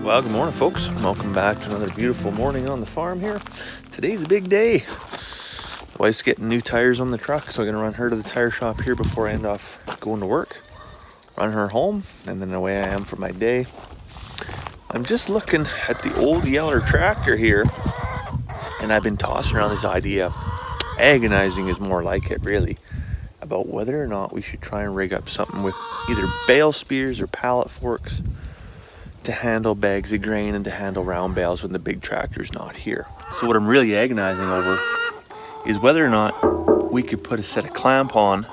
Well, good morning, folks. Welcome back to another beautiful morning on the farm here. Today's a big day. The wife's getting new tires on the truck, so I'm gonna run her to the tire shop here before I end off going to work. Run her home, and then away I am for my day. I'm just looking at the old Yeller tractor here, and I've been tossing around this idea, agonizing is more like it really, about whether or not we should try and rig up something with either bale spears or pallet forks to handle bags of grain and to handle round bales when the big tractor's not here. So what I'm really agonizing over is whether or not we could put a set of clamp-on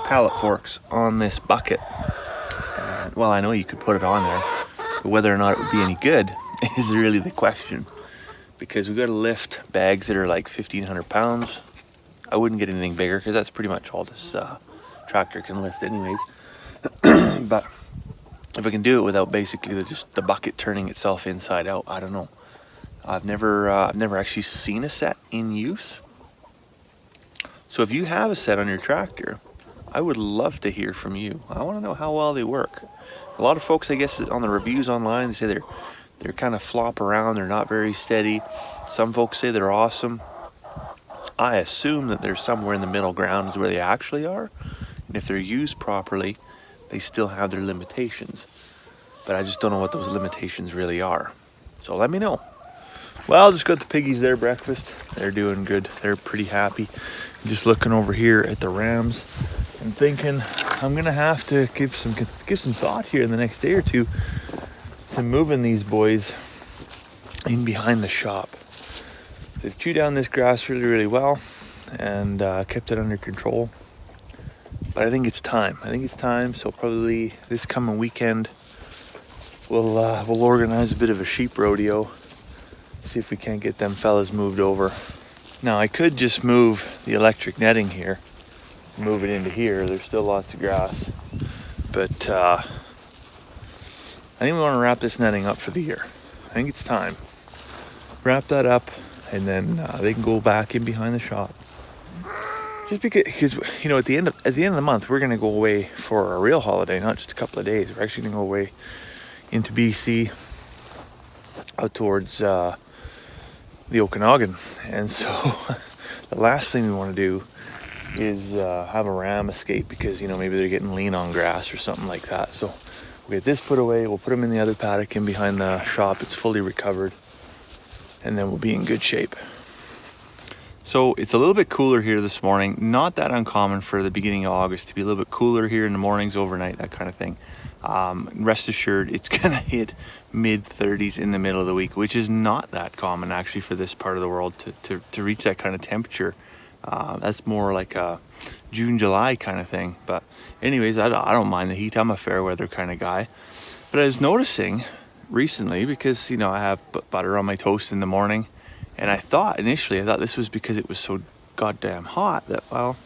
pallet forks on this bucket. And, well, I know you could put it on there, but whether or not it would be any good is really the question. Because we've got to lift bags that are like 1,500 pounds. I wouldn't get anything bigger because that's pretty much all this tractor can lift anyways. But if I can do it without basically just the bucket turning itself inside out, I don't know. I've never actually seen a set in use. So if you have a set on your tractor, I would love to hear from you. I want to know how well they work. A lot of folks, I guess, on the reviews online, they say they're kind of flop around. They're not very steady. Some folks say they're awesome. I assume that they're somewhere in the middle ground is where they actually are. And if they're used properly, they still have their limitations, but I just don't know what those limitations really are. So let me know. Well, just got the piggies their breakfast. They're doing good. They're pretty happy. Just looking over here at the rams and thinking I'm gonna have to give some thought here in the next day or two to moving these boys in behind the shop. They've chewed down this grass really well and kept it under control. But I think it's time. So probably this coming weekend, we'll organize a bit of a sheep rodeo. See if we can't get them fellas moved over. Now I could just move the electric netting here, move it into here. There's still lots of grass, but I think we want to wrap this netting up for the year. I think it's time. Wrap that up, and then they can go back in behind the shop. Just because you know, at the end of the month, we're gonna go away for a real holiday, not just a couple of days. We're actually gonna go away into BC, out towards the Okanagan, and so the last thing we want to do is have a ram escape because, you know, maybe they're getting lean on grass or something like that. So we'll get this put away. We'll put them in the other paddock in behind the shop. It's fully recovered, and then we'll be in good shape. So it's a little bit cooler here this morning. Not that uncommon for the beginning of August to be a little bit cooler here in the mornings, overnight, that kind of thing. Rest assured, it's gonna hit mid-30s in the middle of the week, which is not that common actually for this part of the world to reach that kind of temperature. That's more like a June, July kind of thing. But anyways, I don't mind the heat. I'm a fair weather kind of guy. But I was noticing recently, because, you know, I have butter on my toast in the morning, and I thought this was because it was so goddamn hot that, well,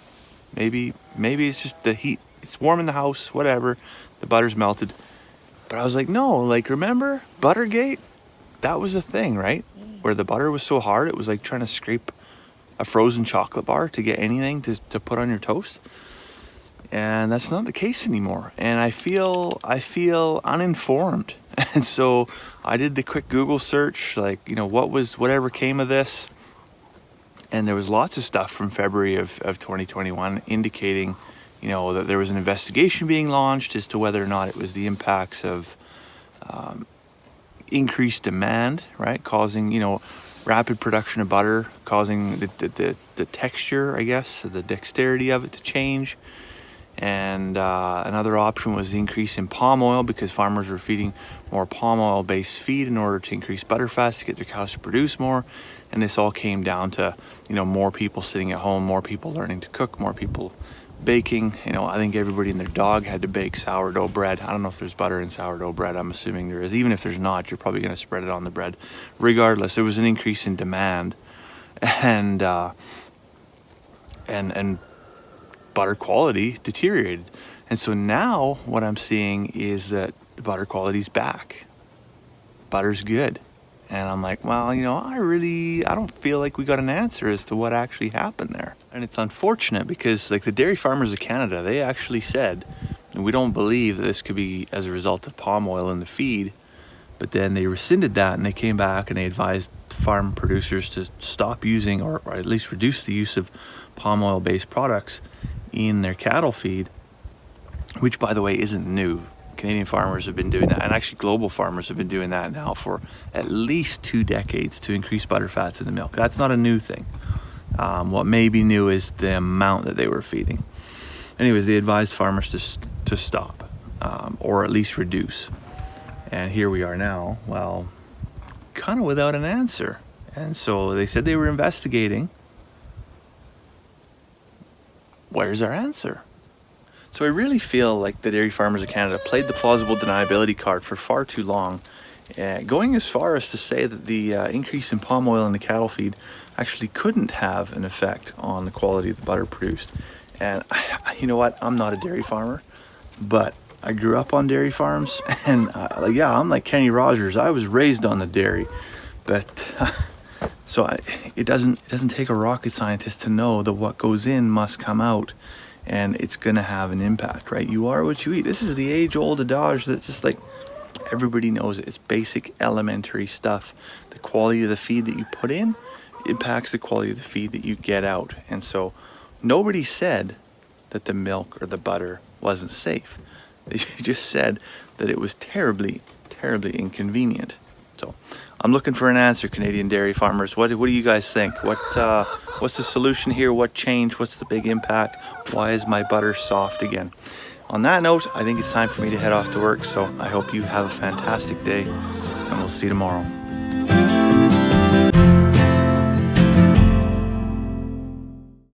maybe it's just the heat. It's warm in the house, whatever. The butter's melted. But I was like, no, like, remember Buttergate? That was a thing, right? Where the butter was so hard, it was like trying to scrape a frozen chocolate bar to get anything to put on your toast. And that's not the case anymore. And I feel uninformed. And so I did the quick Google search, like, you know, whatever came of this. And there was lots of stuff from February of 2021 indicating, you know, that there was an investigation being launched as to whether or not it was the impacts of increased demand, right? Causing, you know, rapid production of butter, causing the texture, I guess, the dexterity of it to change. And another option was the increase in palm oil, because farmers were feeding more palm oil based feed in order to increase butter fats to get their cows to produce more. And this all came down to, you know, more people sitting at home, more people learning to cook, more people baking. You know, I think everybody and their dog had to bake sourdough bread. I don't know if there's butter in sourdough bread. I'm assuming there is. Even if there's not, you're probably going to spread it on the bread. Regardless, there was an increase in demand, and butter quality deteriorated. And so now what I'm seeing is that the butter quality's back. Butter's good. And I'm like, well, you know, I don't feel like we got an answer as to what actually happened there. And it's unfortunate because, like, the Dairy Farmers of Canada, they actually said, and we don't believe that this could be as a result of palm oil in the feed, But then they rescinded that, and they came back and they advised farm producers to stop using, or at least reduce the use of palm oil based products in their cattle feed, which, by the way, isn't new. Canadian farmers have been doing that, and actually global farmers have been doing that now for at least 2 decades to increase butterfats in the milk. That's not a new thing. What may be new is the amount that they were feeding. Anyways, they advised farmers to stop, or at least reduce. And here we are now, well, kind of without an answer. And so they said they were investigating. Where's our answer? So I really feel like the dairy farmers of Canada played the plausible deniability card for far too long, going as far as to say that the increase in palm oil in the cattle feed actually couldn't have an effect on the quality of the butter produced. And you know what? I'm not a dairy farmer, but I grew up on dairy farms, and I'm like Kenny Rogers. I was raised on the dairy, but it doesn't take a rocket scientist to know that what goes in must come out, and it's gonna have an impact, right? You are what you eat. This is the age-old adage that's just like everybody knows it. It's basic, elementary stuff. The quality of the feed that you put in impacts the quality of the feed that you get out, and so nobody said that the milk or the butter wasn't safe. They just said that it was terribly, terribly inconvenient. So I'm looking for an answer, Canadian dairy farmers. What do you guys think? What's the solution here? What changed? What's the big impact? Why is my butter soft again? On that note, I think it's time for me to head off to work. So I hope you have a fantastic day, and we'll see you tomorrow.